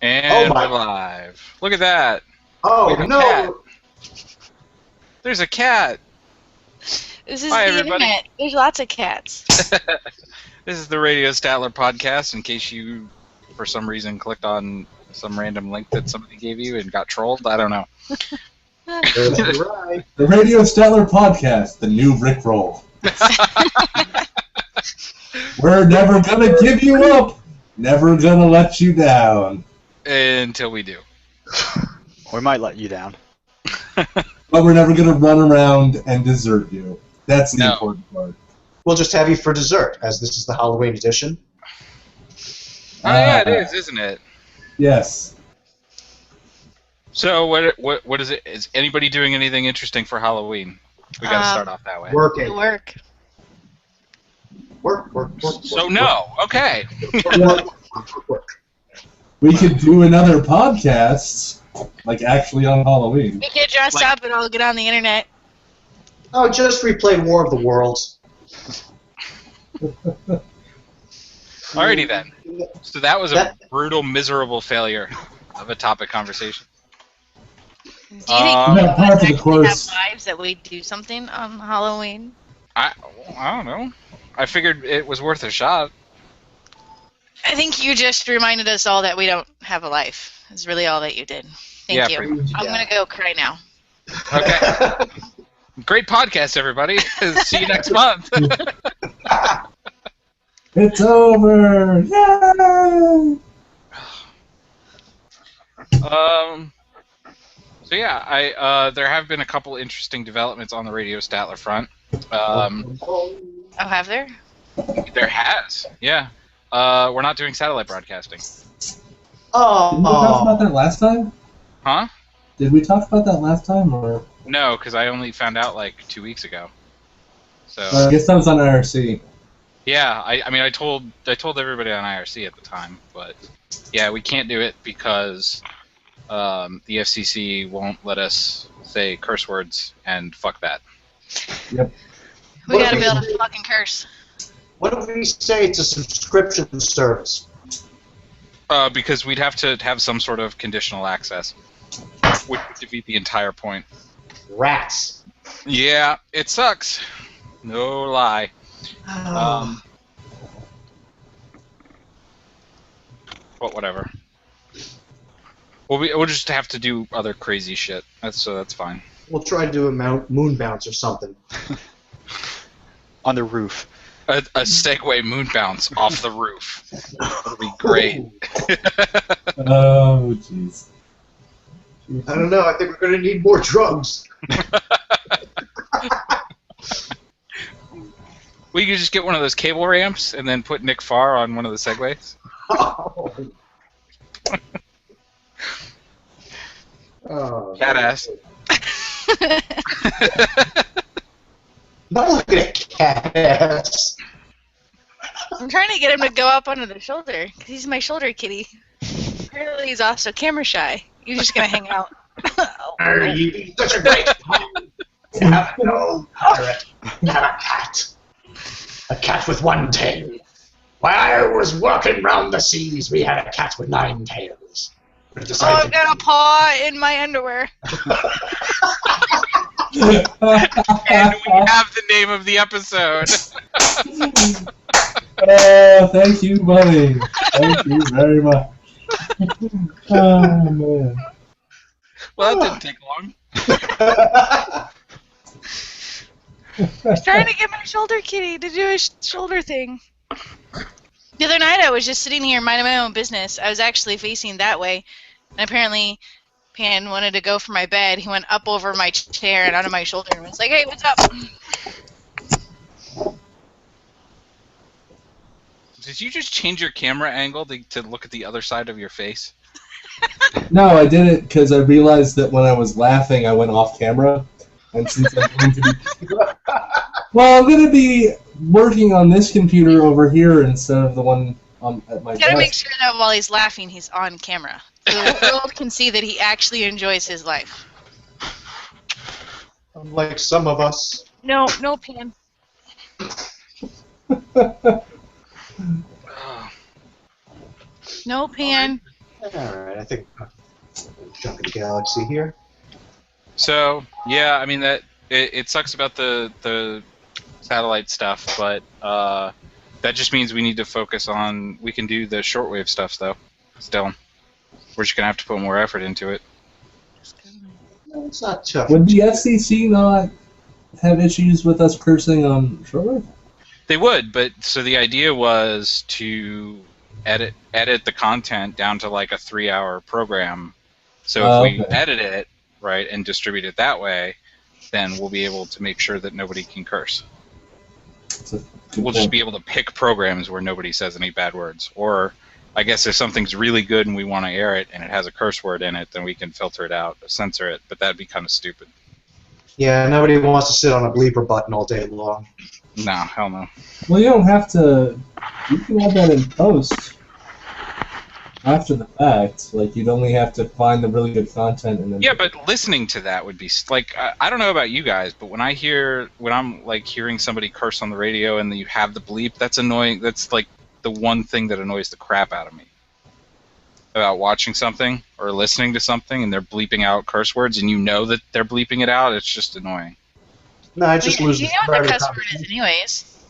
And we're live. Look at that. Oh, no. Cat. There's a cat. This is the internet. There's lots of cats. This is the Radio Statler podcast, in case you, for some reason, clicked on some random link that somebody gave you and got trolled. I don't know. Right. The Radio Statler podcast, the new Rickroll. We're never gonna give you up. Never gonna let you down. Until we do. We might let you down. But we're never gonna run around and desert you. That's the important part. We'll just have you for dessert, as this is the Halloween edition. Oh yeah, it is, isn't it? Yes. So what is it? Is anybody doing anything interesting for Halloween? We gotta start off that way. Work. So no, okay. Work. We could do another podcast, like actually on Halloween. We could dress up and all get on the internet. Oh, just replay War of the Worlds. Alrighty then. So that was a brutal, miserable failure of a topic conversation. Do you think part of the course have lives that we do something on Halloween? I don't know. I figured it was worth a shot. I think you just reminded us all that we don't have a life. Is really all that you did. Thank you. I'm gonna go cry now. Okay. Great podcast, everybody. See you next month. It's over! Yay! So yeah, there have been a couple interesting developments on the Radio Statler front. Oh, have there? There has, yeah. We're not doing satellite broadcasting. Oh. Didn't we talk about that last time? Huh? Did we talk about that last time, or? No, because I only found out like 2 weeks ago. So. I guess that was on IRC. Yeah, I mean, I told everybody on IRC at the time, but yeah, we can't do it because the FCC won't let us say curse words, and fuck that. Yep. We gotta be able to fucking curse. What if we say it's a subscription service? Because we'd have to have some sort of conditional access, which would defeat the entire point. Rats. Yeah, it sucks. No lie. But whatever. We'll just have to do other crazy shit. That's fine. We'll try to do a moon bounce or something. On the roof. A Segway moon bounce off the roof. That'll be great. Oh, jeez. I don't know. I think we're going to need more drugs. We could just get one of those cable ramps and then put Nick Farr on one of the Segways. Oh. Cat ass. Not looking at cat ass. I'm trying to get him to go up under the shoulder, because he's my shoulder kitty. Apparently he's also camera shy. You're just going to hang out. Are you such a great have no pirate. Have a cat. A cat with one tail. While I was walking round the seas, we had a cat with 9 tails. Oh, I've got a paw in my underwear. And we have the name of the episode. Oh, thank you, buddy. Thank you very much. Oh, man. Well, that didn't take long. I was trying to get my shoulder kitty to do a shoulder thing. The other night I was just sitting here minding my own business. I was actually facing that way. And apparently Pan wanted to go for my bed. He went up over my chair and onto my shoulder and was like, hey, what's up? Did you just change your camera angle to look at the other side of your face? No, I did it because I realized that when I was laughing, I went off camera. And since I'm going to be... Well, I'm going to be working on this computer over here instead of the one at my desk. You gotta make sure that while he's laughing, he's on camera. So the world can see that he actually enjoys his life. Unlike some of us. No, Pan. No, Pan. Alright, I think jump into Galaxy here. So yeah, I mean that it sucks about the satellite stuff, but that just means we need to focus on. We can do the shortwave stuff though. Still, we're just gonna have to put more effort into it. No, it's not tough. Would the FCC not have issues with us cursing on shortwave? They would, but so the idea was to edit the content down to like a 3-hour program. So if we edit it right and distribute it that way, then we'll be able to make sure that nobody can curse. We'll just be able to pick programs where nobody says any bad words. Or I guess if something's really good and we want to air it and it has a curse word in it, then we can filter it out, censor it. But that'd be kind of stupid. Yeah, nobody wants to sit on a bleeper button all day long. No, hell no. Well, you don't have to. You can add that in post after the fact. Like, you'd only have to find the really good content and then. Yeah, but listening to that would be like I don't know about you guys, but when I'm like hearing somebody curse on the radio and then you have the bleep, that's annoying. That's like the one thing that annoys the crap out of me about watching something or listening to something and they're bleeping out curse words and you know that they're bleeping it out. It's just annoying. No, I just lose. You know what the cuss word is, anyways.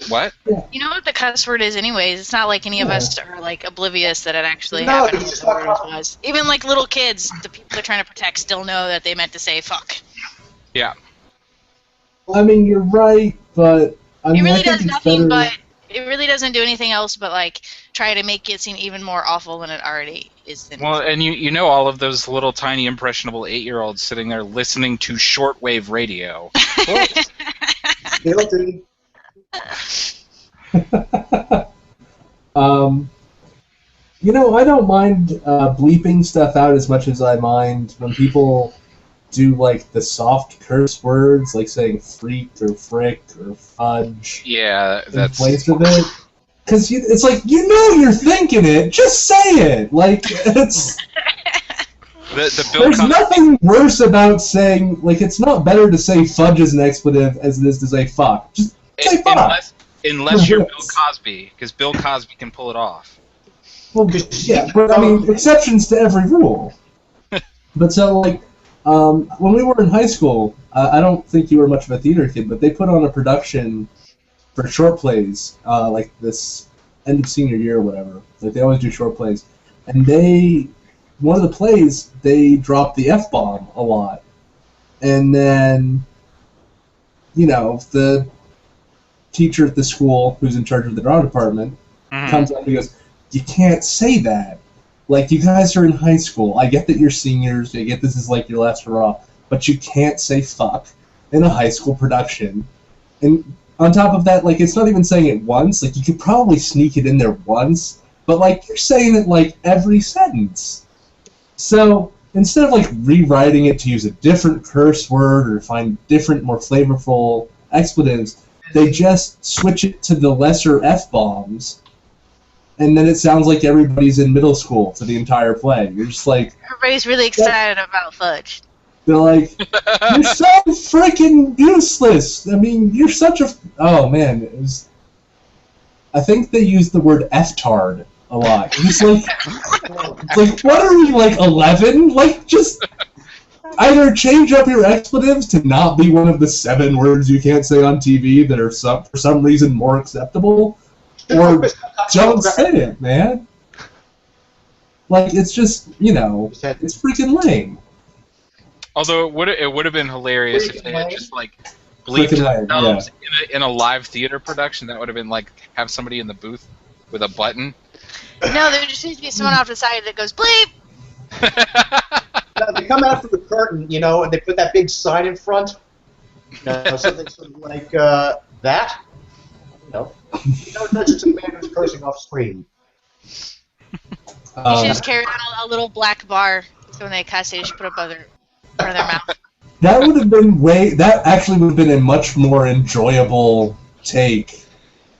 What? You know what the cuss word is, anyways. It's not like any of us are like oblivious that it actually No, happened. it's just What the word was. Even like little kids, the people they're trying to protect still know that they meant to say fuck. Yeah. I mean, you're right, but I mean, It really I think does it's nothing, better. but it really doesn't do anything else but like try to make it seem even more awful than it already is. Well, and you know all of those little tiny impressionable 8-year-olds sitting there listening to shortwave radio. Guilty. You know, I don't mind bleeping stuff out as much as I mind when people do like the soft curse words, like saying freak or frick or fudge. Yeah, In that's place of it. Because it's like, you know you're thinking it, just say it! Like, it's... the Bill There's Cosby. nothing worse about saying, like, it's not better to say fudge as an expletive as it is to say fuck. Just say fuck! Unless you're Bill Cosby, because Bill Cosby can pull it off. Well, yeah, but I mean, exceptions to every rule. But so, like, when we were in high school, I don't think you were much of a theater kid, but they put on a production for short plays, like this end of senior year or whatever. Like, they always do short plays. And one of the plays, they dropped the F-bomb a lot. And then, you know, the teacher at the school who's in charge of the drama department comes up and goes, you can't say that. Like, you guys are in high school. I get that you're seniors. I get this is like your last hurrah. But you can't say fuck in a high school production. And on top of that, like, it's not even saying it once. Like, you could probably sneak it in there once. But, like, you're saying it, like, every sentence. So, instead of, like, rewriting it to use a different curse word or find different, more flavorful expletives, they just switch it to the lesser F-bombs. And then it sounds like everybody's in middle school for the entire play. You're just like... Everybody's really excited about fudge. They're like, you're so freaking useless. I mean, you're such a... Oh, man. It was... I think they used the word F-tard a lot. It's like, what are we, like, 11? Like, just either change up your expletives to not be one of the 7 words you can't say on TV that are for some reason more acceptable, or don't say it, man. Like, it's just, you know, it's freaking lame. Although it would have been hilarious if they had just like bleeped themselves in a live theater production. That would have been like have somebody in the booth with a button. No, there just needs to be someone off the side that goes bleep. They come out from the curtain, you know, and they put that big sign in front. You know, something sort of like that. You know, that's just a man who's cursing off screen. You should just carry on a little black bar so when they cuss, they just put it above their front of their mouth. That would have been that actually would have been a much more enjoyable take.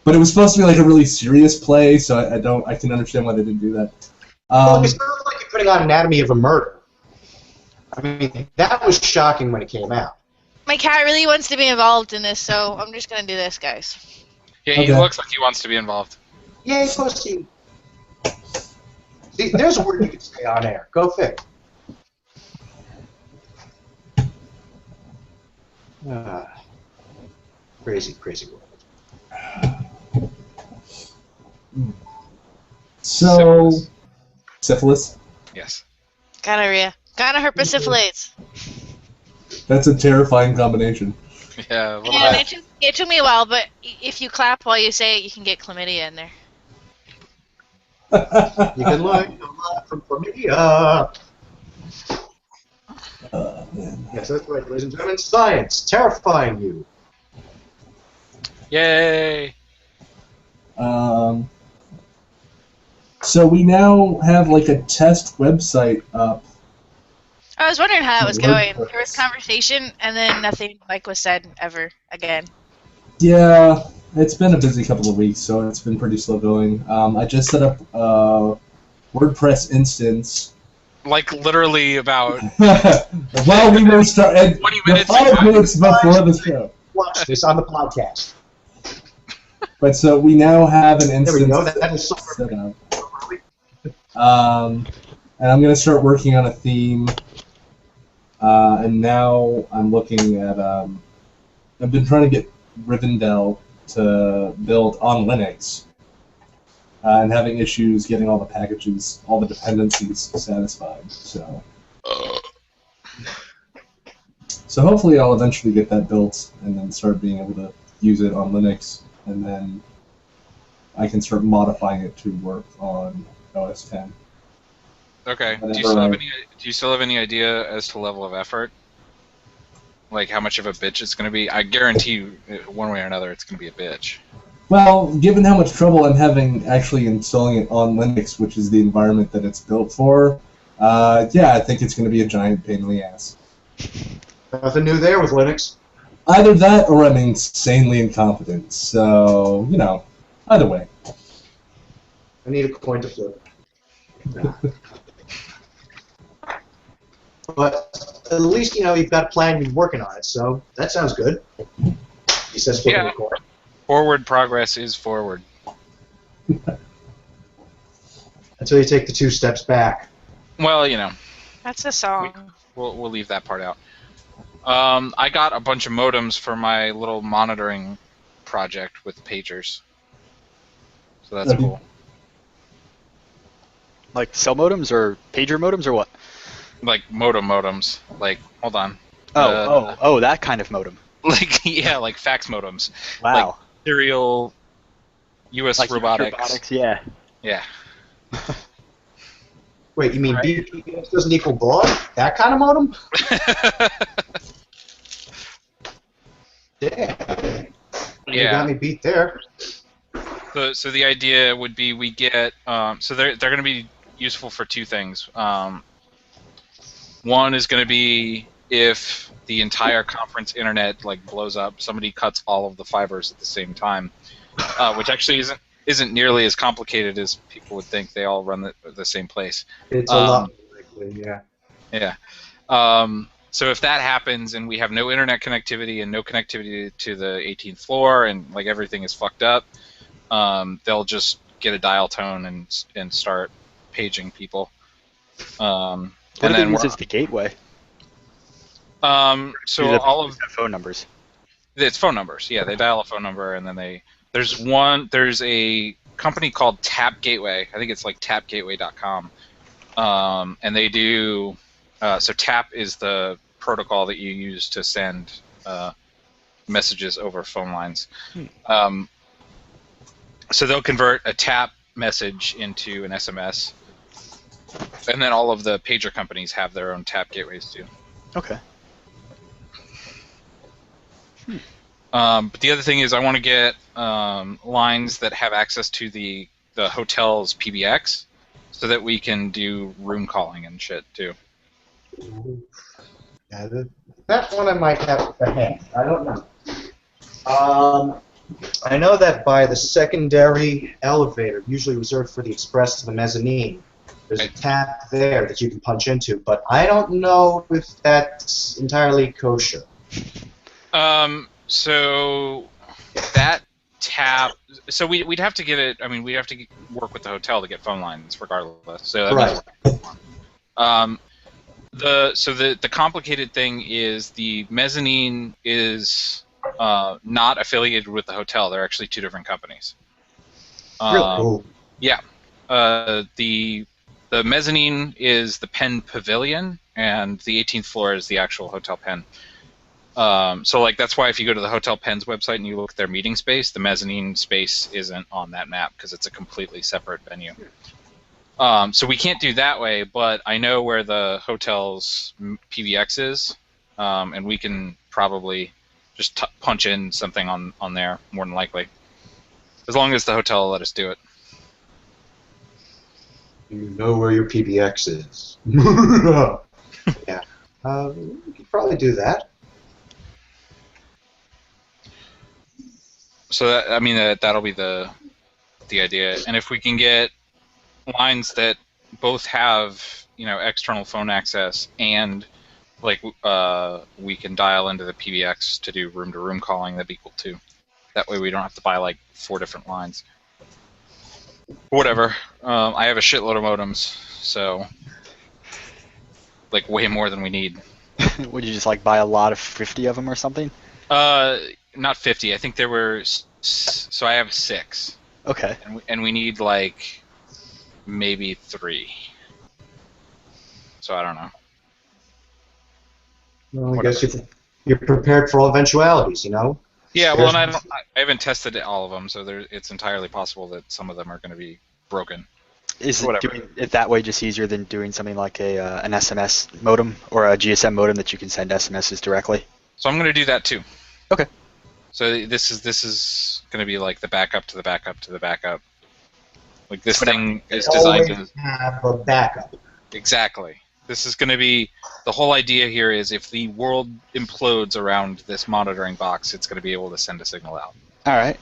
But it was supposed to be like a really serious play, so I can understand why they didn't do that. Well, it sounds like you're putting on Anatomy of a Murder. I mean, that was shocking when it came out. My cat really wants to be involved in this, so I'm just going to do this, guys. Yeah, he looks like he wants to be involved. Yeah, he's supposed to. See, there's a word you can say on air. Go fig. Crazy, crazy world. So, syphilis. Yes. Gonorrhea. Gonorrhea. That's a terrifying combination. Yeah. A little And bit. it took me a while, but if you clap while you say it, you can get chlamydia in there. You can learn a lot from chlamydia. Man. Yes, that's right, ladies and gentlemen. Science, terrifying you. Yay! So we now have like a test website up. I was wondering how that was going. WordPress. There was conversation, and then nothing was said ever again. Yeah, it's been a busy couple of weeks, so it's been pretty slow going. I just set up a WordPress instance. Like literally about Well, we were starting 20 minutes 5 ago. minutes before the show. Watch this on the podcast. But so we now have an There instance we go. That is so set up. And I'm going to start working on a theme. And now I'm looking at... I've been trying to get Rivendell to build on Linux. And having issues getting all the packages, all the dependencies satisfied. So hopefully I'll eventually get that built and then start being able to use it on Linux. And then I can start modifying it to work on OS X. Okay. Do Whenever you still have any idea as to level of effort? Like how much of a bitch it's going to be? I guarantee you, one way or another, it's going to be a bitch. Well, given how much trouble I'm having actually installing it on Linux, which is the environment that it's built for, yeah, I think it's going to be a giant pain in the ass. Nothing new there with Linux. Either that or I'm insanely incompetent. So, you know, either way. I need a coin to flip. But at least, you know, you've got a plan, you're working on it, so that sounds good. He says flipping Yeah. a coin. Forward progress is forward. Until you take the 2 steps back. Well, you know, That's a song. we'll leave that part out. I got a bunch of modems for my little monitoring project with pagers. So that's Okay. cool. Like cell modems or pager modems or what? Like modems. Like, hold on. Oh, that kind of modem. Like, yeah, like fax modems. Wow. Serial US Like robotics. yeah. Yeah. Wait, you mean Right. BPS doesn't equal blog? That kind of modem? Yeah. You Yeah. got me beat there. So the idea would be we get so they're going to be useful for 2 things. One is going to be if the entire conference internet like blows up, somebody cuts all of the fibers at the same time, which actually isn't nearly as complicated as people would think. They all run the same place. It's a lot more likely, yeah. Yeah. So if that happens and we have no internet connectivity and no connectivity to the 18th floor and like everything is fucked up, they'll just get a dial tone and start paging people. What do they use as the gateway? So all of phone numbers. it's phone numbers. Yeah, they dial a phone number and then there's a company called Tap Gateway. I think it's like tapgateway.com. And they do so Tap is the protocol that you use to send messages over phone lines. So they'll convert a Tap message into an SMS. And then all of the pager companies have their own Tap gateways too. Okay. But the other thing is I want to get lines that have access to the hotel's PBX so that we can do room calling and shit too. Yeah, that one I might have to hand. I don't know. I know that by the secondary elevator, usually reserved for the express to the mezzanine, there's a tap there that you can punch into, but I don't know if that's entirely kosher. So that tap. So we'd have to get it. I mean, we'd have to work with the hotel to get phone lines, regardless. So that Right. The complicated thing is the mezzanine is not affiliated with the hotel. They're actually two different companies. Really cool. Yeah. The mezzanine is the Penn Pavilion, and the 18th floor is the actual Hotel Penn. So like that's why if you go to the Hotel Penn's website and you look at their meeting space, the mezzanine space isn't on that map because it's a completely separate venue. So we can't do that way, but I know where the hotel's PBX is, and we can probably just punch in something on there, more than likely. As long as the hotel will let us do it. You know where your PBX is. Yeah. We could probably do that. So that, I mean that'll be the idea, and if we can get lines that both have external phone access and like we can dial into the PBX to do room-to-room calling, that'd be cool too. That way we don't have to buy like 4 different lines. Whatever. I have a shitload of modems, so like way more than we need. Would you just like buy a lot of 50 of them or something? Not 50. I think there were. So I have 6. Okay. And we need like maybe 3. So I don't know. Well, I guess you're prepared for all eventualities, Yeah. Well, and I haven't tested all of them, so it's entirely possible that some of them are going to be broken. Is doing it that way just easier than doing something like an SMS modem or a GSM modem that you can send SMSs directly? So I'm going to do that too. Okay. So this is going to be like the backup to the backup to the backup. Like this thing is designed to have a backup. Exactly. This is going to be the whole idea here is if the world implodes around this monitoring box, it's going to be able to send a signal out. All right.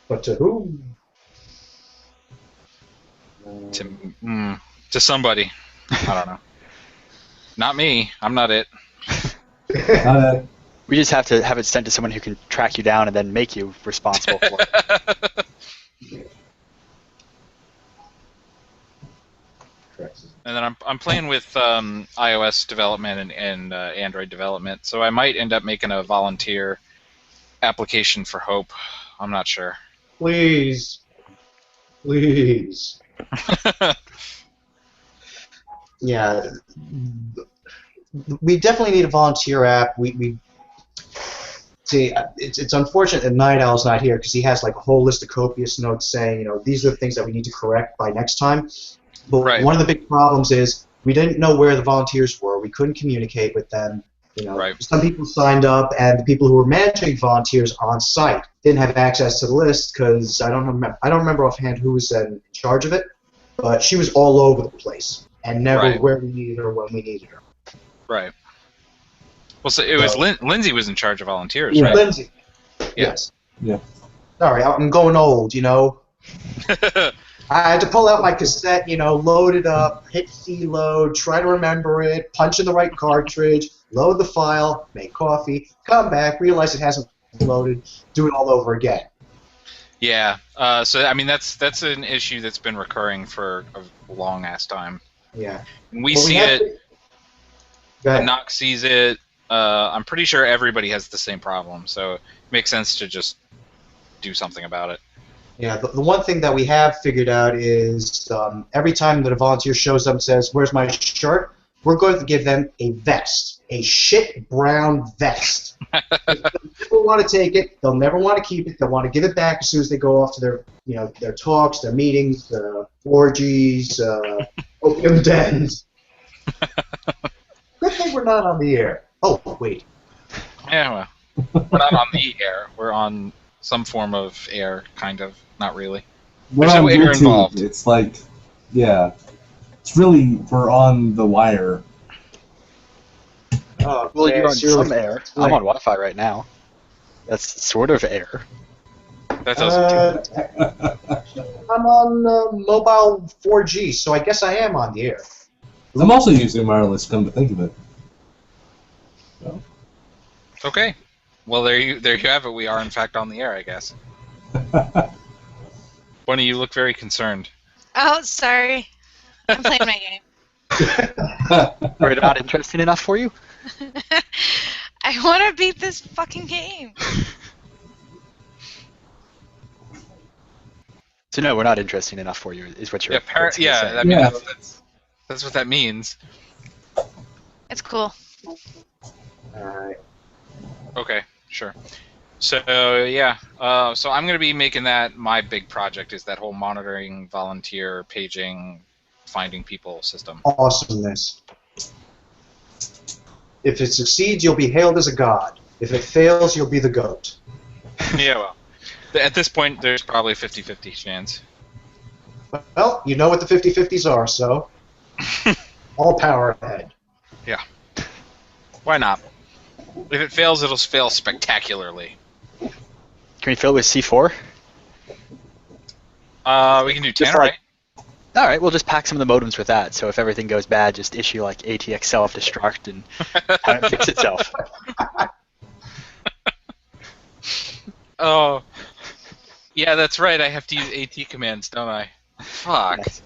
But to whom? To somebody. I don't know. Not me. I'm not it. We just have to have it sent to someone who can track you down and then make you responsible for it. And then I'm playing with iOS development and Android development, so I might end up making a volunteer application for Hope. I'm not sure. Please. Yeah, we definitely need a volunteer app. We see. It's unfortunate that Night Owl's not here because he has like a whole list of copious notes saying, these are the things that we need to correct by next time. But right. One of the big problems is we didn't know where the volunteers were. We couldn't communicate with them. Right. Some people signed up, and the people who were managing volunteers on site didn't have access to the list because I don't remember offhand who was in charge of it, but she was all over the place and never where we needed her when we needed her. Right. Well, so it was Lindsay was in charge of volunteers, yeah. right? Lindsay. Yeah. Yes. Yeah. Sorry, I'm going old, I had to pull out my cassette, load it up, hit C load, try to remember it, punch in the right cartridge, load the file, make coffee, come back, realize it hasn't loaded, do it all over again. Yeah. So I mean that's an issue that's been recurring for a long ass time. Yeah. We see it. Knox sees it. I'm pretty sure everybody has the same problem, so it makes sense to just do something about it. Yeah, the one thing that we have figured out is every time that a volunteer shows up and says, "Where's my shirt?" we're going to give them a vest, a shit brown vest. If people want to take it, they'll never want to keep it. They'll want to give it back as soon as they go off to their talks, their meetings, orgies, opium dens. Good thing we're not on the air. Oh, wait. Yeah, well, we're not on the air. We're on some form of air, kind of. Not really. There's no air involved. It's like, yeah. It's really, we're on the wire. Oh, well, you're on some air. I'm on Wi-Fi right now. That's sort of air. That doesn't I'm on mobile 4G, so I guess I am on the air. I'm also using wireless, come to think of it. So. Okay. Well, there you have it. We are, in fact, on the air, I guess. Bunny, you look very concerned. Oh, sorry. I'm playing my game. Were it not interesting enough for you? I want to beat this fucking game. So no, we're not interesting enough for you, is what you're saying. I mean, that's what that means. It's cool. Alright. Okay, sure. So yeah, so I'm gonna be making that my big project, is that whole monitoring, volunteer, paging, finding people system. Awesomeness. If it succeeds, you'll be hailed as a god. If it fails, you'll be the goat. Yeah, well, at this point, there's probably 50-50 chance. Well, you know what the 50-50s are, so all power ahead. Yeah. Why not? If it fails, it'll fail spectacularly. Can we fill it with C4? We can do 10, right? All right, we'll just pack some of the modems with that. So if everything goes bad, just issue like ATX self-destruct and have it fix itself. Oh, yeah, that's right. I have to use AT commands, don't I? Fuck. Yes.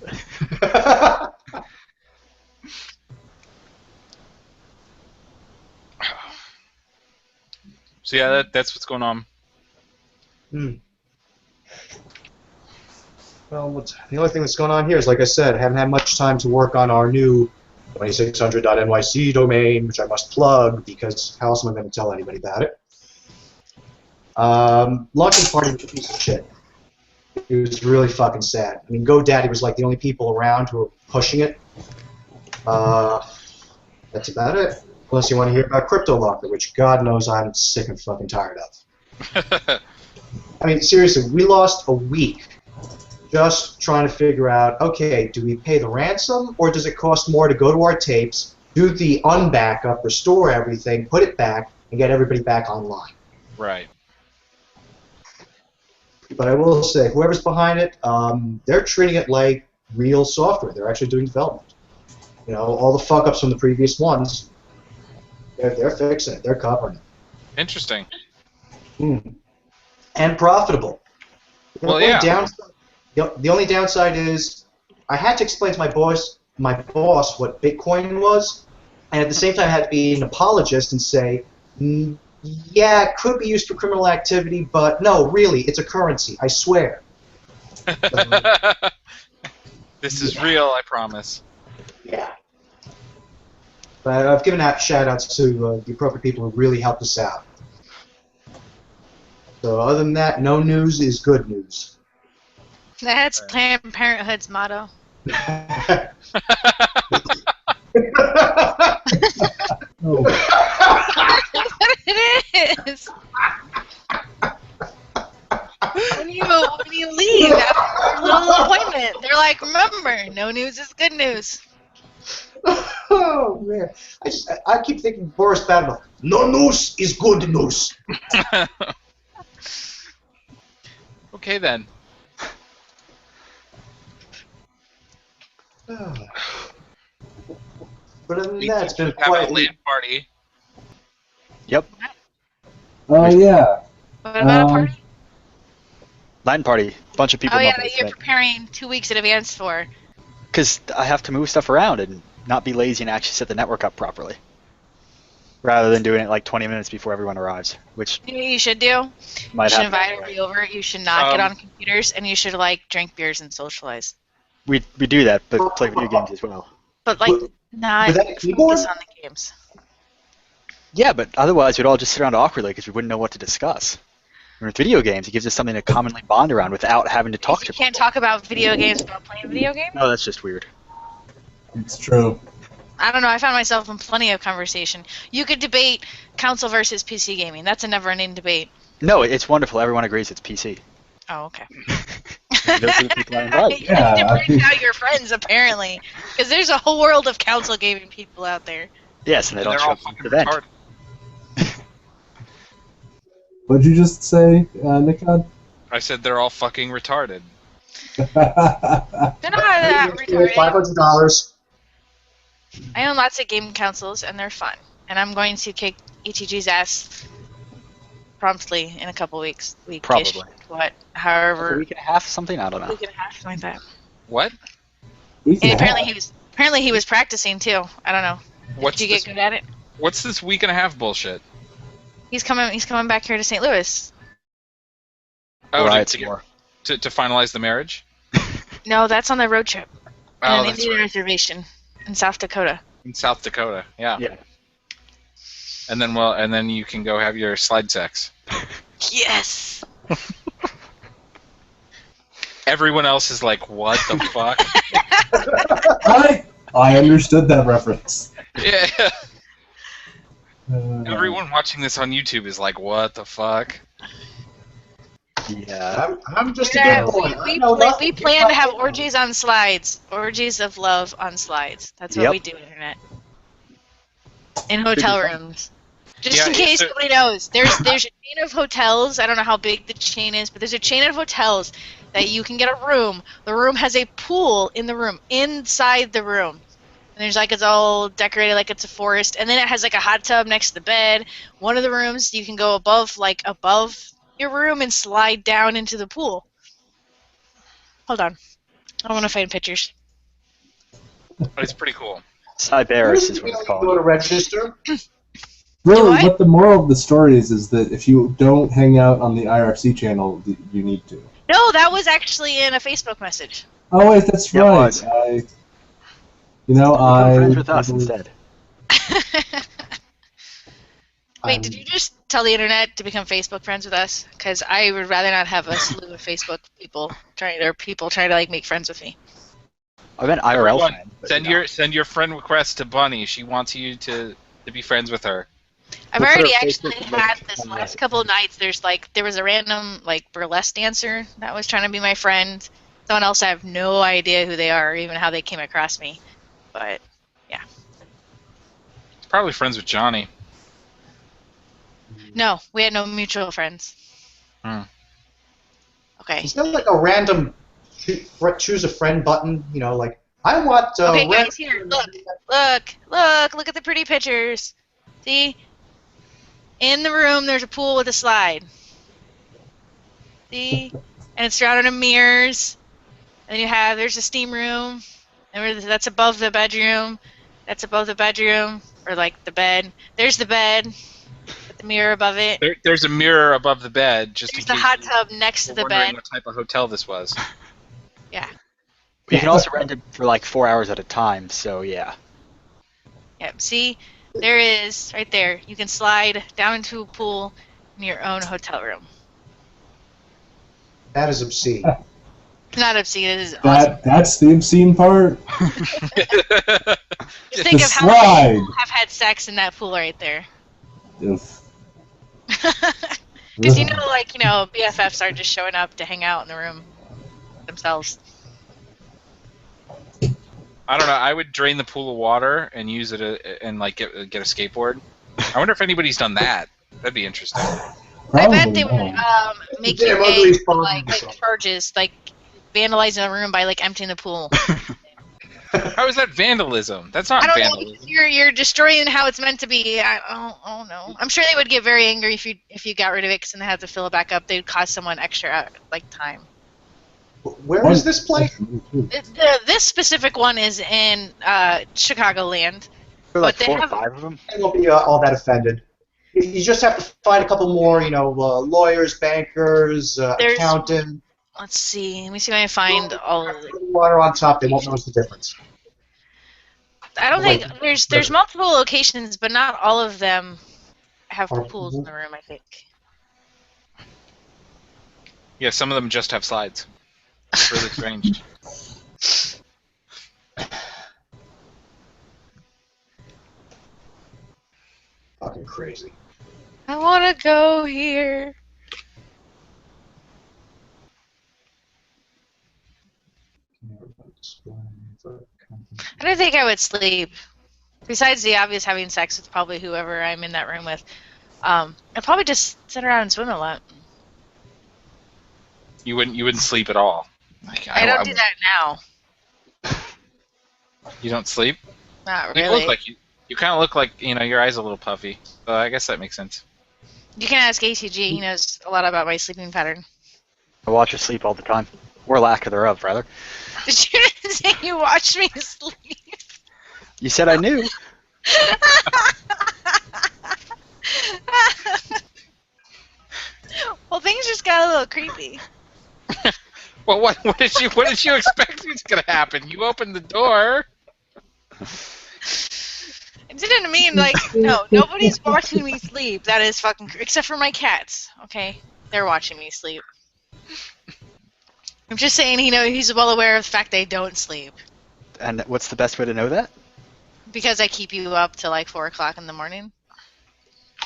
So yeah, that's what's going on. Well, the only thing that's going on here is, like I said, I haven't had much time to work on our new 2600.nyc domain, which I must plug, because how else am I going to tell anybody about it? Launching party was a piece of shit. It was really fucking sad. I mean, GoDaddy was like the only people around who were pushing it. That's about it. Unless you want to hear about CryptoLocker, which God knows I'm sick and fucking tired of. I mean, seriously, we lost a week just trying to figure out, okay, do we pay the ransom, or does it cost more to go to our tapes, do the unbackup, restore everything, put it back, and get everybody back online? Right. But I will say, whoever's behind it, they're treating it like real software. They're actually doing development. You know, all the fuck-ups from the previous ones, they're fixing it. They're covering it. Interesting. And profitable. Well, yeah. The only downside is I had to explain to my boss what Bitcoin was, and at the same time I had to be an apologist and say, yeah, it could be used for criminal activity, but no, really, it's a currency, I swear. This is real, I promise. Yeah. But I've given out shout-outs to the appropriate people who really helped us out. So other than that, no news is good news. That's Planned Parenthood's motto. Oh. It is. When you leave after your little appointment, they're like, remember, no news is good news. Oh man, I keep thinking Boris Batman. No news is good news. Okay then. But other than that, it's been Have quite. a LAN party. Yep. Oh yeah. What about a party? LAN party. Bunch of people. Oh yeah, that you're preparing 2 weeks in advance for. Because I have to move stuff around and not be lazy and actually set the network up properly. Rather than doing it like 20 minutes before everyone arrives, which You know what you should do? You might should happen. invite everybody over. You should not get on computers, and you should like drink beers and socialize. We do that, but play video games as well. But like not with that keyboard? focus on the games. Yeah, but otherwise we'd all just sit around awkwardly because we wouldn't know what to discuss. And with video games, it gives us something to commonly bond around without having to talk You to can't people. talk about video games without playing video games. No, that's just weird. It's true. I don't know. I found myself in plenty of conversation. You could debate console versus PC gaming. That's a never-ending debate. No, it's wonderful. Everyone agrees it's PC. Oh, okay. Those are the people I invite. You Yeah, need to I bring out your friends, apparently, because there's a whole world of console gaming people out there. Yes, and they don't They're show all up at fucking the event. retarded. What'd you just say, Nikon? I said they're all fucking retarded. They're not that retarded. $500. I own lots of game consoles, and they're fun. And I'm going to kick ETG's ass promptly in a couple weeks. Probably. What? However. A week and a half, something? I don't know. A week and a half, something like that. What? And apparently he was practicing too. I don't know. What's Did you get good at it? What's this week and a half bullshit? He's coming back here to St. Louis. Oh, Right, to finalize the marriage? No, that's on the road trip. Oh, An that's Indian right. reservation in South Dakota. In South Dakota, yeah. Yeah. And then you can go have your slide sex. Yes. Everyone else is like, what the fuck? I understood that reference. Yeah. Everyone watching this on YouTube is like, what the fuck? Yeah. I'm just a good boy. We plan to have orgies on slides. Orgies of love on slides. That's what we do, Internet. In hotel rooms. Just in case nobody knows. There's a chain of hotels. I don't know how big the chain is, but there's a chain of hotels that you can get a room. The room has a pool in the room, inside the room. And there's like, it's all decorated like it's a forest. And then it has like a hot tub next to the bed. One of the rooms you can go above your room and slide down into the pool. Hold on. I want to find pictures. But it's pretty cool. Cyberus is what it's called. Go to register. Really, what the moral of the story is that if you don't hang out on the IRC channel, you need to. No, that was actually in a Facebook message. Oh wait, that's Yeah, right. Become friends with us instead. Wait, did you just tell the internet to become Facebook friends with us? Because I would rather not have a slew of Facebook people trying to like make friends with me. I've been IRL fan. Send your friend request to Bunny. She wants you to be friends with her. I've already actually had this last couple of nights. There was a random like burlesque dancer that was trying to be my friend. Someone else I have no idea who they are or even how they came across me. But yeah. He's probably friends with Johnny. No, we had no mutual friends. Okay. Is there like a random choose a friend button? You know, like I want. Okay, guys, here, look at the pretty pictures. See, in the room there's a pool with a slide. See, and it's surrounded in mirrors. And then there's a steam room, and that's above the bedroom. That's above the bedroom, or like the bed. There's the bed. With the mirror above it. There's a mirror above the bed, just there's in case. The hot tub next to the bed. What type of hotel this was? Yeah. You can also rent it for like 4 hours at a time, so yeah. Yep. See, there is right there. You can slide down into a pool in your own hotel room. That is obscene. It's not obscene. It is awesome. That's the obscene part. Just think of how many people have had sex in that pool right there. Because Because BFFs are just showing up to hang out in the room themselves. I don't know. I would drain the pool of water and use it and like get a skateboard. I wonder if anybody's done that. That'd be interesting. I bet they would make you pay like charges, like vandalizing the room by like emptying the pool. How is that vandalism? That's not vandalism. You're destroying how it's meant to be. I don't know. I'm sure they would get very angry if you got rid of it, because then they have to fill it back up. They'd cost someone extra like time. Where is this place? This specific one is in Chicagoland. There are like 4 or 5 of them. I won't be all that offended. You just have to find a couple more, lawyers, bankers, accountant. Let's see. Let me see if I can find all of it. Water on top, they won't notice the difference. I don't think there's multiple locations, but not all of them have pools in the room, I think. Yeah, some of them just have slides. It's really strange. Fucking crazy. I want to go here. I don't think I would sleep. Besides the obvious having sex with probably whoever I'm in that room with, I'd probably just sit around and swim a lot. You wouldn't sleep at all. Like, I don't do that now. You don't sleep? Not really. You kind of look like your eyes a little puffy. So I guess that makes sense. You can ask ACG. He knows a lot about my sleeping pattern. I watch her sleep all the time. Or lack thereof, rather. Did you say you watched me sleep? You said I knew. Well, things just got a little creepy. Well, what did you expect was gonna happen? You opened the door. It didn't mean, like, no, nobody's watching me sleep. That is fucking... Except for my cats, okay? They're watching me sleep. I'm just saying he's well aware of the fact they don't sleep. And what's the best way to know that? Because I keep you up till, like, 4 o'clock in the morning.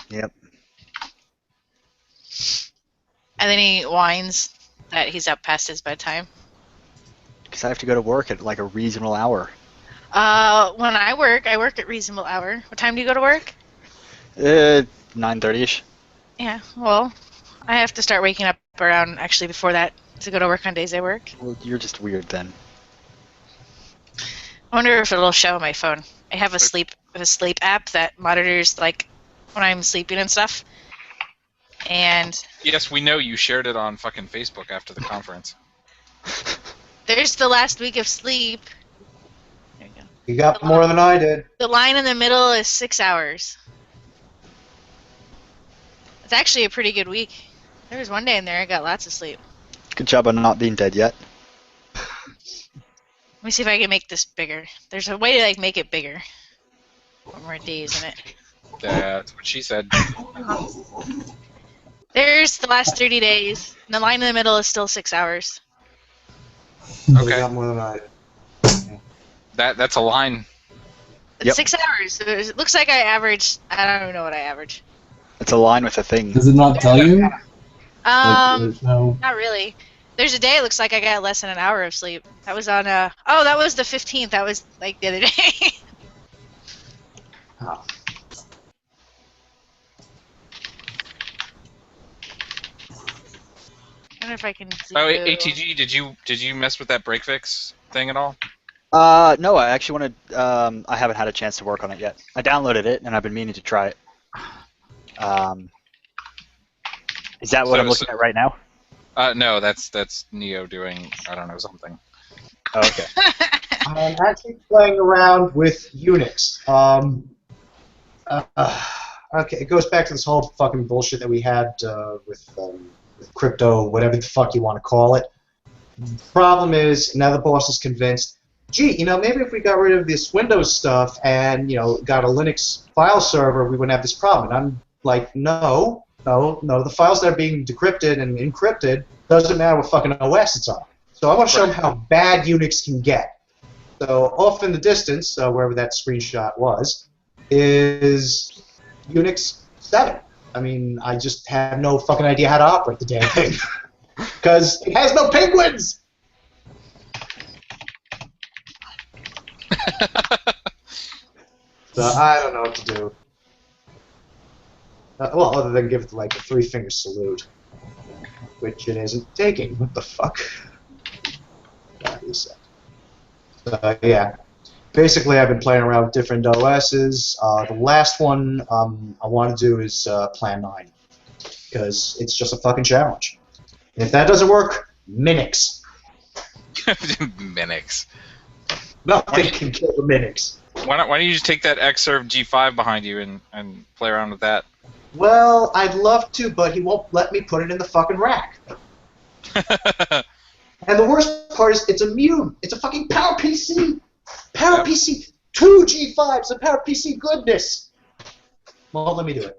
Yep. And then he whines that he's up past his bedtime. Because I have to go to work at, like, a reasonable hour. When I work at reasonable hour. What time do you go to work? 9:30ish. Yeah, well, I have to start waking up around, actually, before that to go to work on days I work. Well, you're just weird then. I wonder if it'll show on my phone. I have a sleep app that monitors, like, when I'm sleeping and stuff. And Yes, we know you shared it on fucking Facebook after the conference. there's the last week of sleep. There you go. You got more than I did. The line in the middle is 6 hours. It's actually a pretty good week. There was one day in there I got lots of sleep. Good job on not being dead yet. Let me see if I can make this bigger. There's a way to, like, make it bigger. One more days in it. That's what she said. There's the last 30 days. And the line in the middle is still 6 hours. You Okay, got more than I did. that's a line. It's Yep. 6 hours. It looks like I average. I don't even know what I average. It's a line with a thing. Does it not tell you? Like, there's no... Not really. There's a day it looks like I got less than an hour of sleep. That was on oh, that was the 15th. That was like the other day. Oh. I wonder if I can. Oh, ATG, did you mess with that break fix thing at all? No, I actually wanted. I haven't had a chance to work on it yet. I downloaded it and I've been meaning to try it. Is that what I'm looking at right now? No, that's Neo doing, I don't know, something. Oh, okay. I'm actually playing around with Unix. Okay, it goes back to this whole fucking bullshit that we had with crypto, whatever the fuck you want to call it. The problem is, now the boss is convinced, gee, maybe if we got rid of this Windows stuff and, got a Linux file server, we wouldn't have this problem. And I'm like, no, the files that are being decrypted and encrypted doesn't matter what fucking OS it's on. So I want to show them how bad Unix can get. So off in the distance, wherever that screenshot was, is Unix 7. I mean, I just have no fucking idea how to operate the damn thing. Because it has no penguins! So I don't know what to do. Well, other than give it like a 3-finger salute. Which it isn't taking. What the fuck? So, yeah. Basically, I've been playing around with different OSs. The last one I want to do is Plan 9. Because it's just a fucking challenge. And if that doesn't work, Minix. Minix. Nothing can kill the Minix. Why don't you just take that Xserve G5 behind you and play around with that? Well, I'd love to, but he won't let me put it in the fucking rack. And the worst part is it's immune. It's a fucking PowerPC. PowerPC. 2 G5s of PowerPC goodness. Well, let me do it.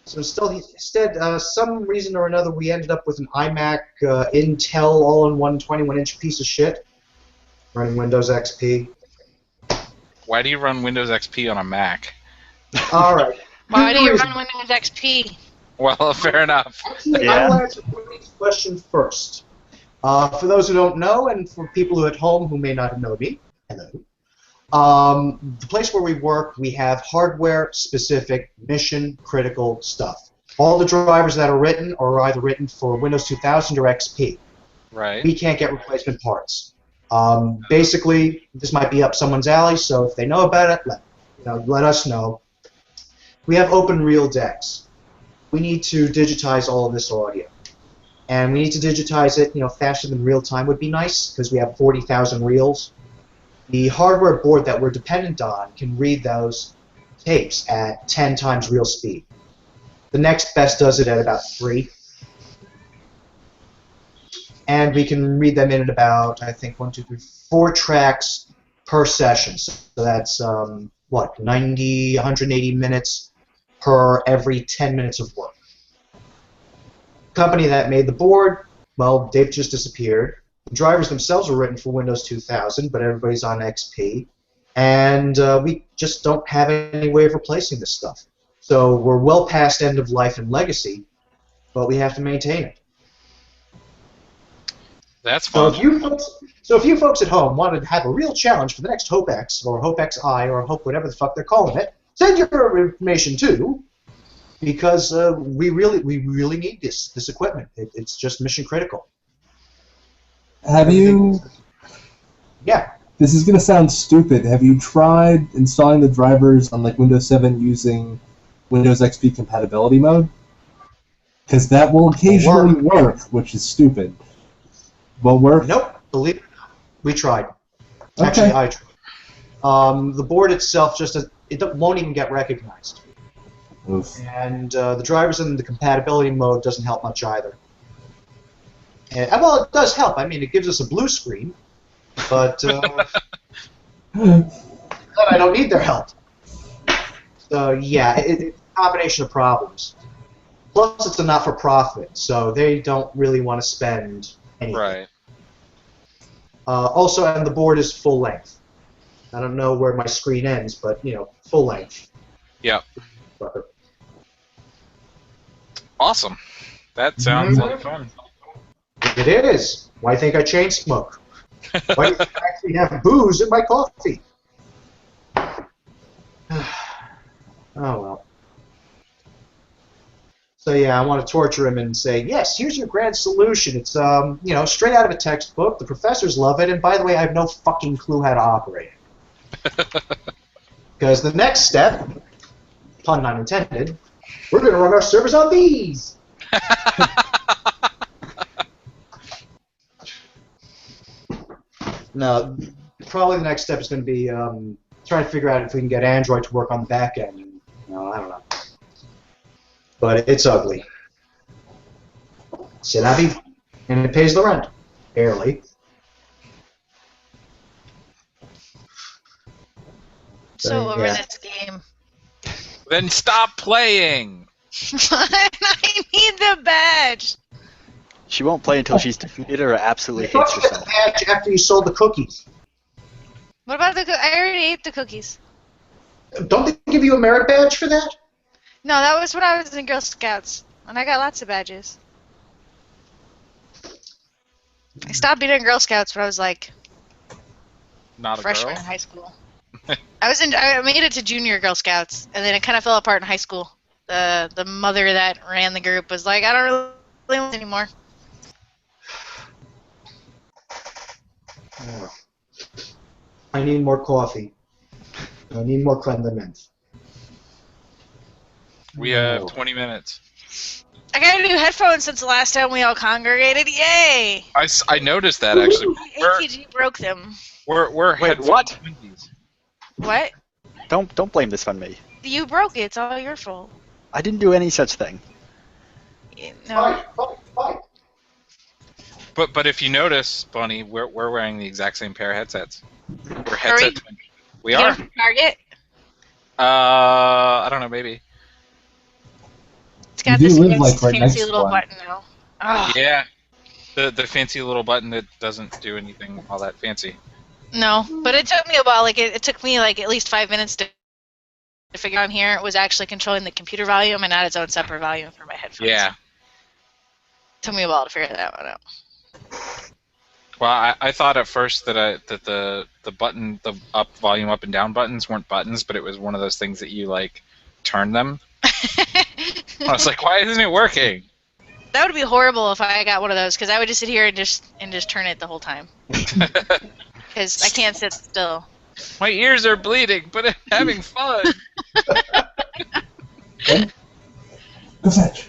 So instead, some reason or another, we ended up with an iMac Intel all-in-one 21-inch piece of shit running Windows XP. Why do you run Windows XP on a Mac? All right. Why do you run Windows XP? Well, fair enough. Actually, Yeah. I will answer Courtney's question first. For those who don't know, and for people who are at home who may not know me, hello. The place where we work, we have hardware-specific, mission-critical stuff. All the drivers that are written are either written for Windows 2000 or XP. Right. We can't get replacement parts. Basically, this might be up someone's alley, so if they know about it, let us know. we have open reel decks. We need to digitize all of this audio. And we need to digitize it, faster than real time would be nice, because we have 40,000 reels. The hardware board that we're dependent on can read those tapes at 10 times real speed. The next best does it at about 3. And we can read them in at about, I think, 4 tracks per session. So that's, 90, 180 minutes per every 10 minutes of work. The company that made the board, well, they've just disappeared. The drivers themselves were written for Windows 2000, but everybody's on XP. And we just don't have any way of replacing this stuff. So we're well past end of life and legacy, but we have to maintain it. That's fun. So if you folks at home wanted to have a real challenge for the next Hope X, or Hope XI, or Hope whatever the fuck they're calling it, send your information too, because we really need this equipment. It's just mission critical. Have you... Yeah. This is going to sound stupid. Have you tried installing the drivers on like Windows 7 using Windows XP compatibility mode? Because that will occasionally work, which is stupid. Won't work? Nope. Believe it or not. We tried. Okay. Actually, I tried. The board itself it won't even get recognized. Oof. And the drivers in the compatibility mode doesn't help much either. And, well, it does help. I mean, it gives us a blue screen, but I don't need their help. So yeah, it's a combination of problems. Plus, it's a not-for-profit, so they don't really want to spend anything. Right. Also, and the board is full length. I don't know where my screen ends, but full length. Yeah. Awesome. That sounds like fun. It is. Why think I chain smoke? Why do I actually have booze in my coffee? Oh well. So yeah, I want to torture him and say, yes, here's your grand solution. It's straight out of a textbook. The professors love it, and by the way, I have no fucking clue how to operate it. Because the next step, pun not intended, we're going to run our servers on these. No, probably the next step is going to be trying to figure out if we can get Android to work on the back end. I don't know. But it's ugly. C'est la vie. And it pays the rent. Barely. So over yeah. this game. Then stop playing! I need the badge! She won't play until she's defeated or absolutely You hates get the herself. badge after you sold the cookies. What about the I already ate the cookies. Don't they give you a merit badge for that? No, that was when I was in Girl Scouts. And I got lots of badges. I stopped being in Girl Scouts when I was like Not a freshman girl? in high school. I made it to junior Girl Scouts, and then it kind of fell apart in high school. The mother that ran the group was like, I don't really want it anymore. I need more coffee. I need more Clendermint. We have 20 minutes. I got new headphones since the last time we all congregated. Yay! I noticed that, actually. AKG broke them. We're Wait, headphone what? twinsies. What? Don't blame this on me. You broke it. It's all your fault. I didn't do any such thing. No. Fine. But if you notice, Bunny, we're wearing the exact same pair of headsets. We're Are we? headset twins. We You are. got it from Target? I don't know, maybe. It's got You this do live, like, right fancy next to little one. button now. Oh, Yeah. The fancy little button that doesn't do anything all that fancy. no, but it took me a while. Like it took me like at least 5 minutes to figure out here it was actually controlling the computer volume and not its own separate volume for my headphones. Yeah. Took me a while to figure that one out. Well, I thought at first that the button, the volume up and down buttons weren't buttons, but it was one of those things that you like turn them. I was like, why isn't it working? That would be horrible if I got one of those, because I would just sit here and just turn it the whole time. Because I can't sit still. My ears are bleeding, but I'm having fun. Okay. Go fetch.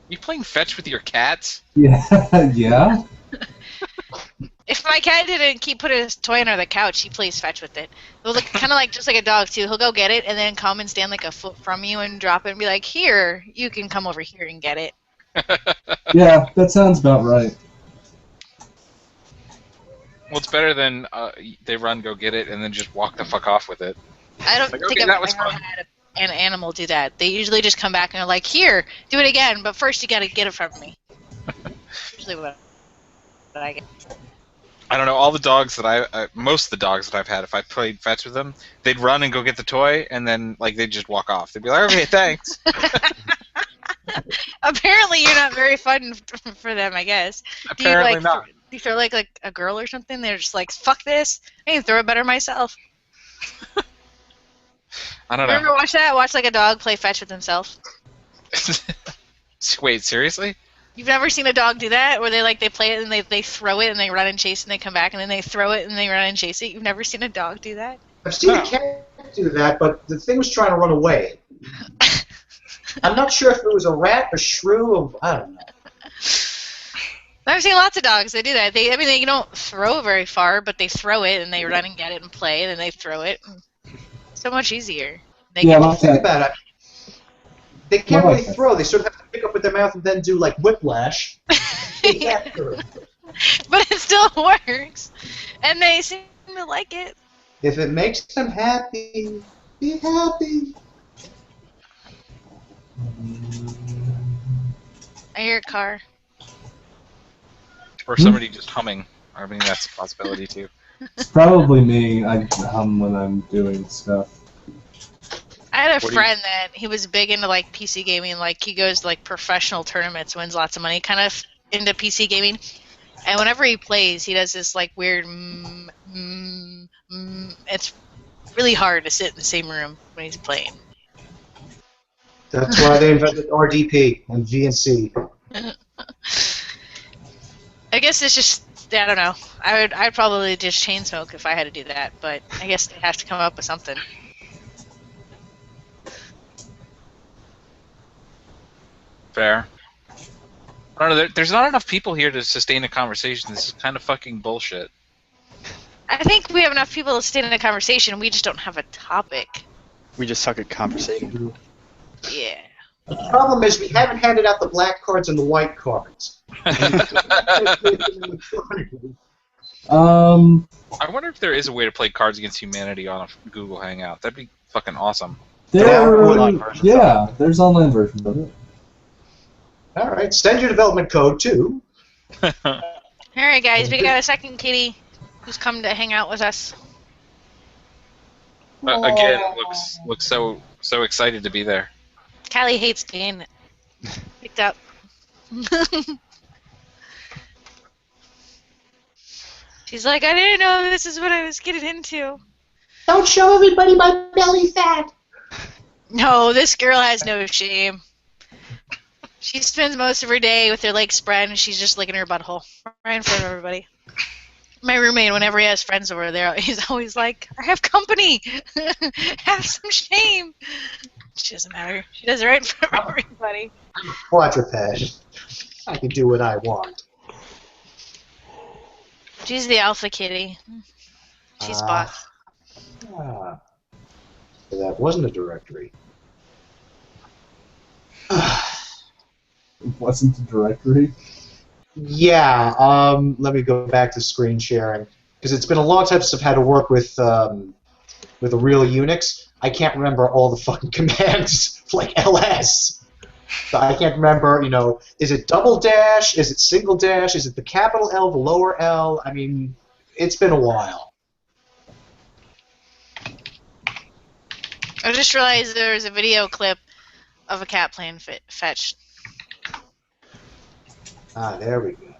You playing fetch with your cats? Yeah, yeah. If my cat didn't keep putting his toy under the couch, he plays fetch with it. It'll look kind of like just like a dog too. He'll go get it and then come and stand like a foot from you and drop it and be like, "Here, you can come over here and get it." Yeah, that sounds about right. Well, it's better than they run, go get it, and then just walk the fuck off with it. I don't Like, think okay, I've that was ever fun. had an animal do that. They usually just come back and are like, "Here, do it again, but first you gotta get it from me." Usually what I get. I don't know, all the dogs that most of the dogs that I've had, if I played fetch with them, they'd run and go get the toy, and then, like, they'd just walk off. They'd be like, okay, thanks. Apparently you're not very fun for them, I guess. Apparently do you, not. Do you throw like a girl or something? They're just like, "Fuck this. I can throw it better myself." I don't You know. ever watch that? Watch like a dog play fetch with himself. Wait, seriously? You've never seen a dog do that? Where they play it and they throw it and they run and chase and they come back and then they throw it and they run and chase it? You've never seen a dog do that? I've seen a cat do that, but the thing was trying to run away. I'm not sure if it was a rat, a shrew, or I don't know. I've seen lots of dogs that do that. They don't throw very far, but they throw it and they run and get it and play and then they throw it. So much easier. They Yeah, get my Think cat. about it. They can't Well, really throw. They sort of have to pick up with their mouth and then do like whiplash. Yeah. But it still works. And they seem to like it. If it makes them happy, be happy. I hear a car. Or somebody just humming. I mean, that's a possibility, too. It's probably me. I hum when I'm doing stuff. I had a What do you- friend that he was big into like PC gaming. Like he goes to like professional tournaments, wins lots of money, kind of into PC gaming. And whenever he plays, he does this like weird. It's really hard to sit in the same room when he's playing. That's why they invented RDP and VNC. I guess it's just I don't know. I'd probably just chain smoke if I had to do that, but I guess they have to come up with something. Fair. I don't know, there's not enough people here to sustain a conversation. This is kind of fucking bullshit. I think we have enough people to stay in a conversation. We just don't have a topic. We just suck at conversating. Yeah. The problem is we haven't handed out the black cards and the white cards. I wonder if there is a way to play Cards Against Humanity on a Google Hangout. That'd be fucking awesome. online versions There's online versions of it. All right, send your development code too. All right, guys, we got a second kitty who's come to hang out with us. Again, looks so excited to be there. Callie hates being picked up. She's like, I didn't know this is what I was getting into. Don't show everybody my belly fat. No, this girl has no shame. She spends most of her day with her legs spread and she's just licking her butthole right in front of everybody. My roommate, whenever he has friends over there, he's always like, I have company. Have some shame. She doesn't matter. She does it right in front of everybody. Quadruped. I can do what I want. She's the alpha kitty. She's boss. So that wasn't a directory. It wasn't a directory. Yeah, let me go back to screen sharing because it's been a long time since I've had to work with a real Unix. I can't remember all the fucking commands like ls. So I can't remember, is it double dash? Is it single dash? Is it the capital L, the lower L? I mean, it's been a while. I just realized there was a video clip of a cat playing fetch. Ah, there we go.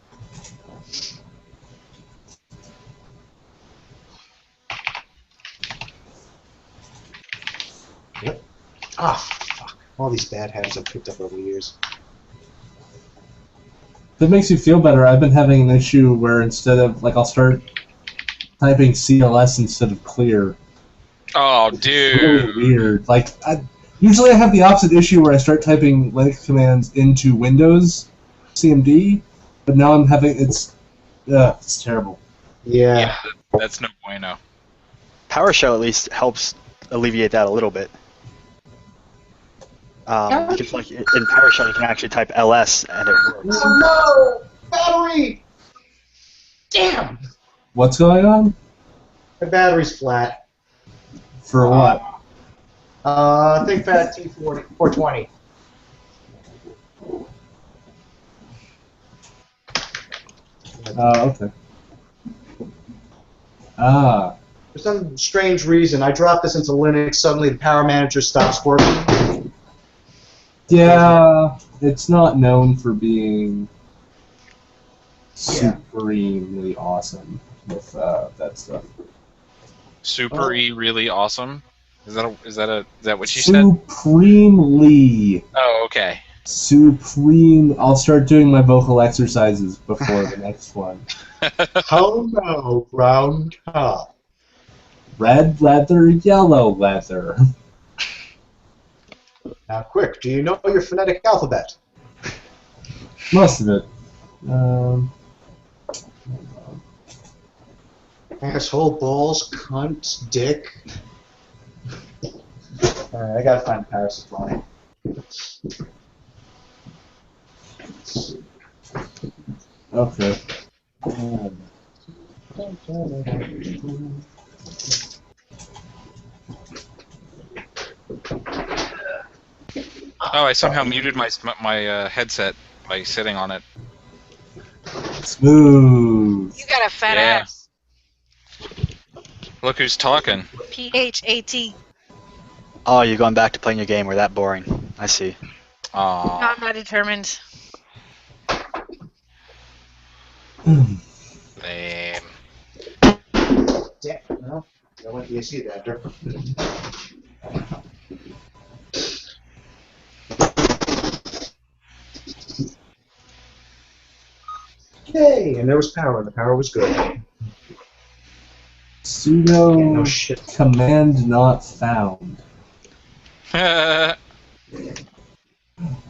Yep. Ah, fuck. All these bad habits I've picked up over the years. If it makes you feel better, I've been having an issue where instead of, I'll start typing CLS instead of clear. Oh, It's dude. really weird. Like, usually I have the opposite issue where I start typing Linux commands into Windows CMD, but now I'm having it's terrible. Yeah. That's no bueno. PowerShell at least helps alleviate that a little bit. Because like in PowerShell you can actually type ls and it works. Oh no! Battery! Damn! What's going on? My battery's flat. For what? ThinkPad T40 420. Okay. Ah. For some strange reason, I dropped this into Linux. Suddenly, the power manager stops working. Yeah, it's not known for being supremely awesome with that stuff. Super E really awesome. Is that what you said? Supremely. Oh, okay. Supreme. I'll start doing my vocal exercises before the next one. Oh no, brown cow. Red leather, yellow leather. Now, quick, do you know your phonetic alphabet? Most of it. Asshole, balls, cunt, dick. Alright, I gotta find Paris' line. Okay. Oh, I somehow muted my headset by sitting on it. Smooth. You got a fat Yeah. ass. Look who's talking. PHAT. Oh, you're going back to playing your game. We're that boring. I see. No, Aw. I'm not determined. Lame. Damn, well, I went to the AC adapter. Yay, and there was power, and the power was good. Sudo No shit. command not found.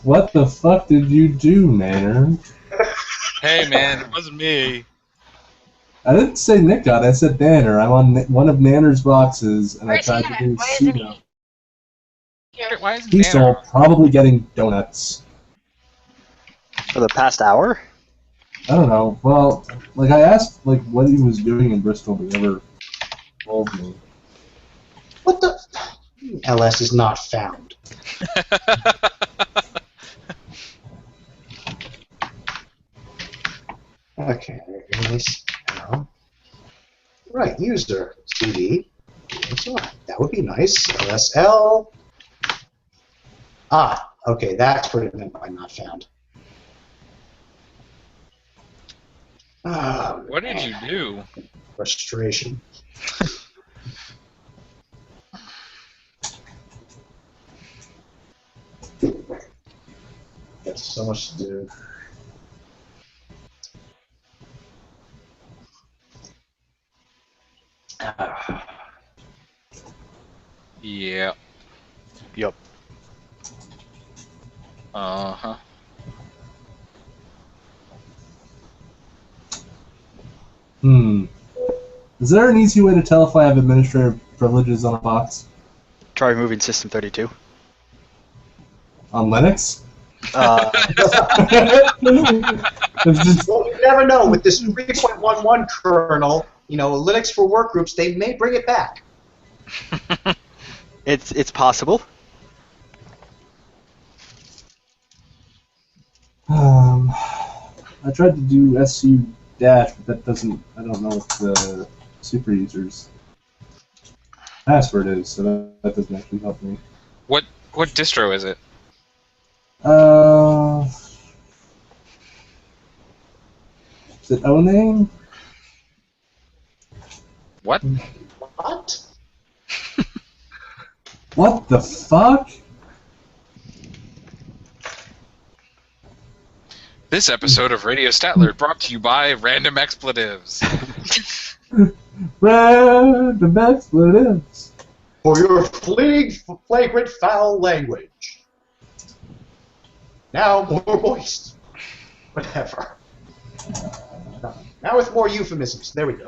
What the fuck did you do, Nanner? Hey man, it wasn't me. I didn't say Nick got it, I said Nanner. I'm on one of Nanner's boxes, and Where's I he tried at? to do Why isn't sudo. he? Why isn't He's still Nanner? probably getting donuts. For the past hour? I don't know. Well, like I asked, like what he was doing in Bristol, but he never told me. What the? LS is not found. Okay, there is now. Right, user CD. That would be nice. LSL. Ah, okay, that's what it meant by not found. Ah, What did you do? frustration. Got so much to do. Yeah. Yup. Uh-huh. Is there an easy way to tell if I have administrative privileges on a box? Try removing System 32. On Linux? It's just, Well, you never know. With this 3.11 kernel, you know, Linux for workgroups, they may bring it back. It's possible. I tried to do SU dash, but that doesn't. I don't know what the super user's password is, so that doesn't actually help me. What distro is it? Is it O-name? What? What? What the fuck? This episode of Radio Statler brought to you by Random Expletives. Random expletives. for your flagrant foul language. Now more moist. Whatever. Now with more euphemisms. There we go.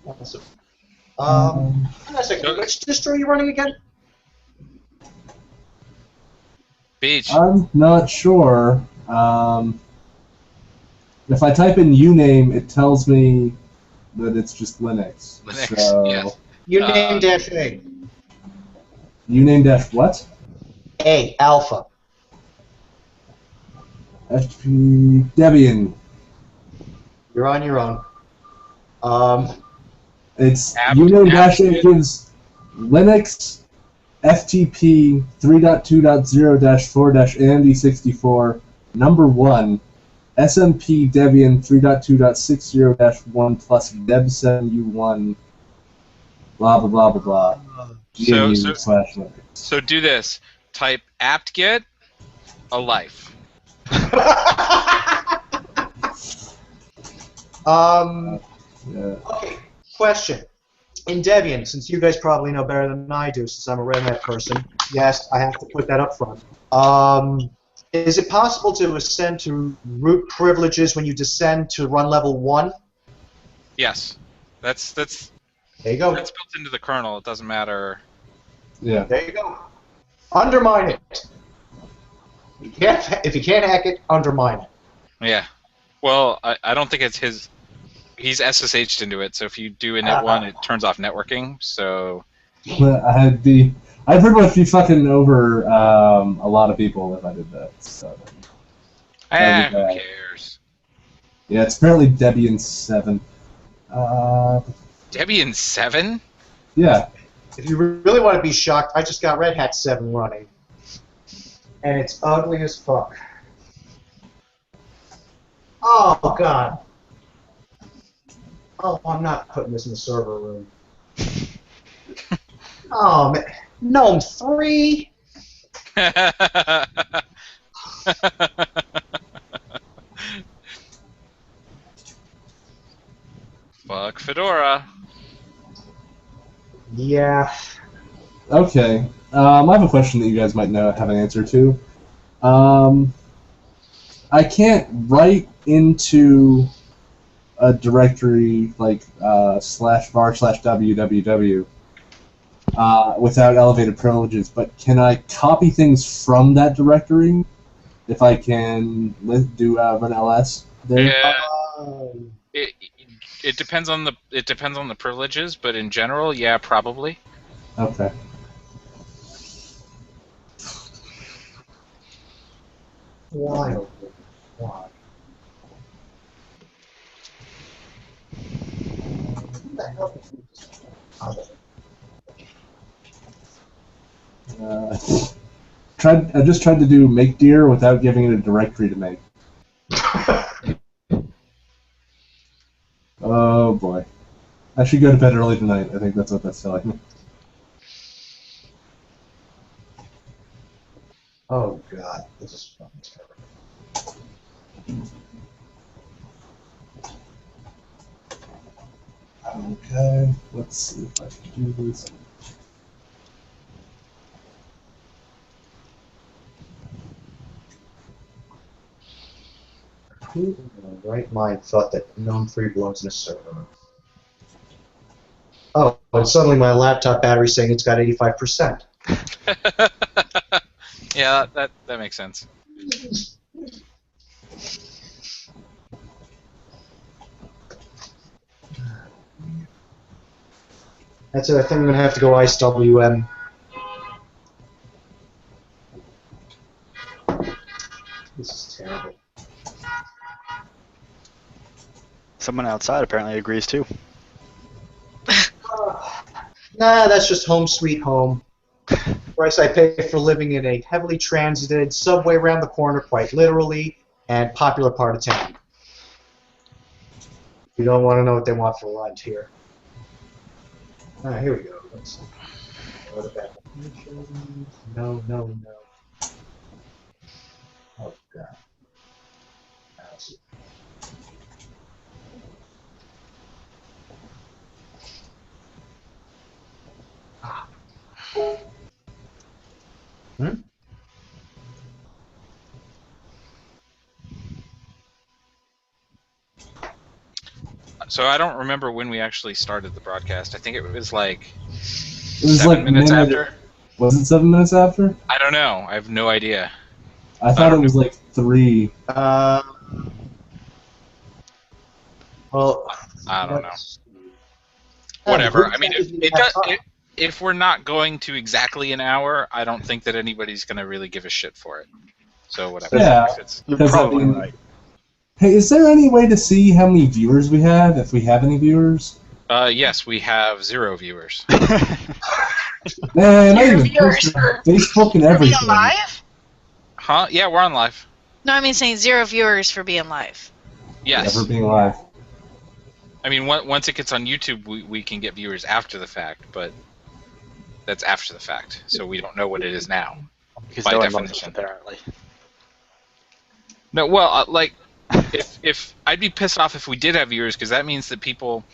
Awesome. Which distro are you running again? Beach. I'm not sure. If I type in uname, it tells me that it's just Linux. Linux, So, yes. Uname-A. Uname what? A, alpha. FTP Debian. You're on your own. It's Apt- uname-A gives Linux FTP 3.2.0-4-AMD64 number 1 SMP Debian 3.2.60-1 plus Deb7U1 blah blah blah blah blah. GNU/Linux. So do this. Type apt-get a life. Yeah. Okay, question. In Debian, since you guys probably know better than I do, since I'm a RedNet person, yes, I have to put that up front. Is it possible to ascend to root privileges when you descend to run level 1? Yes. That's There you go. built into the kernel. It doesn't matter. Yeah. There you go. Undermine it. If you can't hack it, undermine it. Yeah. Well, I don't think it's his. He's SSH'd into it, so if you do init1, it turns off networking. So. I'd pretty much be fucking over a lot of people if I did that. So. Who That'd be bad. cares? Yeah, it's apparently Debian 7. Debian 7? Yeah. If you really want to be shocked, I just got Red Hat 7 running. And it's ugly as fuck. Oh, God. Oh, I'm not putting this in the server room. Oh, man. GNOME 3? Fuck Fedora. Yeah. Okay. I have a question that you guys might have an answer to. I can't write into a directory like /var/www without elevated privileges, but can I copy things from that directory if I can run ls there? Yeah. It depends on the privileges, but in general, yeah, probably. Okay. Why? Why? What the hell is this? I just tried to do make deer without giving it a directory to make. Oh boy. I should go to bed early tonight. I think that's what that's telling me. Oh God, this is fucking terrible. Okay, let's see if I can do this. Who in their right mind thought that GNOME 3 belongs in a server? Oh, and suddenly my laptop battery's saying it's got 85%. Yeah, that makes sense. That's it. I think I'm gonna have to go IceWM. This is terrible. Someone outside apparently agrees too. Nah, that's just home sweet home. Price I pay for living in a heavily transited subway around the corner, quite literally, and popular part of town. You don't want to know what they want for lunch here. Alright, here we go. Let's go to bed. No, no, no. Oh, God. So I don't remember when we actually started the broadcast. I think it was like It was 7 minutes after. Was it 7 minutes after? I don't know. I have no idea. I thought it was like 3. Well, I don't know. Whatever. I mean, if we're not going to exactly an hour, I don't think that anybody's going to really give a shit for it. So whatever. Yeah. You're probably right. Hey, is there any way to see how many viewers we have, if we have any viewers? Yes, we have 0 viewers. Man, I even viewers post on Facebook and everything. Being live? Huh? Yeah, we're on live. No, I mean saying 0 viewers for being live. Yes. Never being live. I mean, once it gets on YouTube, we can get viewers after the fact, but that's after the fact, so we don't know what it is now. Because by no one loves definition. us, apparently. No, well, like, if I'd be pissed off if we did have viewers, because that means that people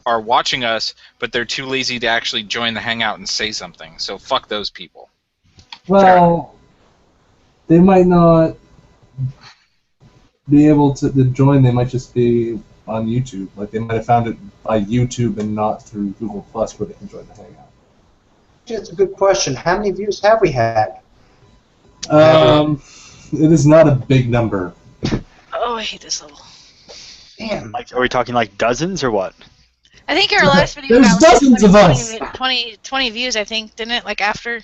are watching us, but they're too lazy to actually join the hangout and say something. So fuck those people. Well, they might not be able to join. They might just be on YouTube. Like, they might have found it by YouTube and not through Google Plus, where they can join the hangout. that's a good question. How many views have we had? It is not a big number. Oh, I hate this level. Damn. Like, are we talking like dozens or what? I think our last video There's got like dozens of us. 20 views, I think, didn't it? Like after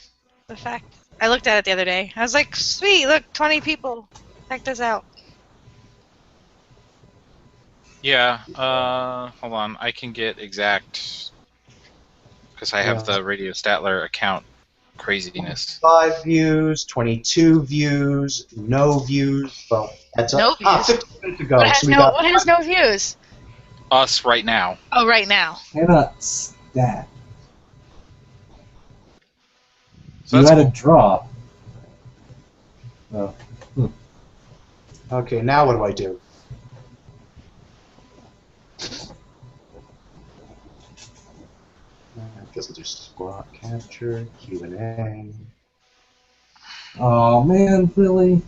the fact. I looked at it the other day. I was like, sweet, look, 20 people. Check this out. Yeah, hold on. I can get exact, because I have the Radio Statler account craziness. 5 views, 22 views, no views. Well, that's No views. 15 minutes ago. What has, so we no, got what has no views? Us right now. Oh, right now. Cannot stat. So You that's had cool. a draw. Oh. Okay, now what do I do? I guess I'll do squad capture, Q&A. Oh man, really?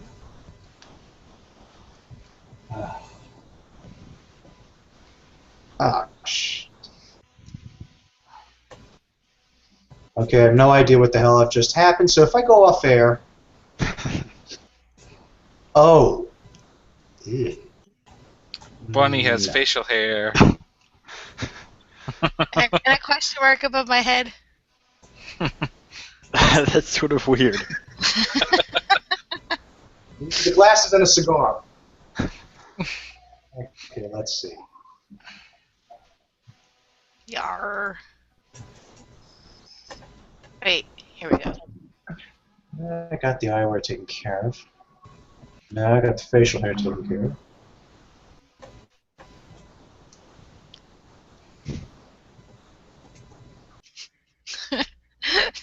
Ah, shit. Okay, I have no idea what the hell just happened, so if I go off air... Oh. Ew. Bunny has facial hair. And a question mark above my head. That's sort of weird. The glasses and a cigar. Okay, let's see. Yar. Wait, here we go. I got the eyewear taken care of. Now I got the facial hair taken care of.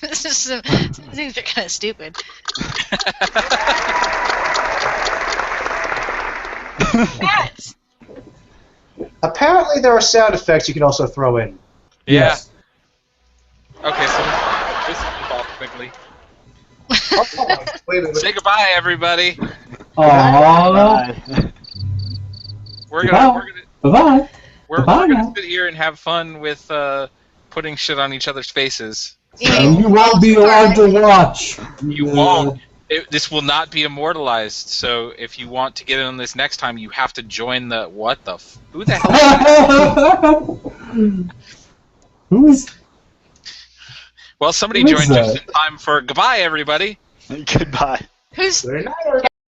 This is some things are kind of stupid. Cats. Apparently there are sound effects you can also throw in. Yeah. Yes. Okay, so this is off quickly. Wait a minute. Say goodbye, everybody. Aww. We're gonna Bye-bye. we're Goodbye gonna now. sit here and have fun with putting shit on each other's faces. And you won't be allowed to watch. You won't. This will not be immortalized. So if you want to get in on this next time, you have to join the what the who the hell? Who is? Well, somebody Who is joined just that? in time for goodbye, everybody. Goodbye. Who's Good night, everybody.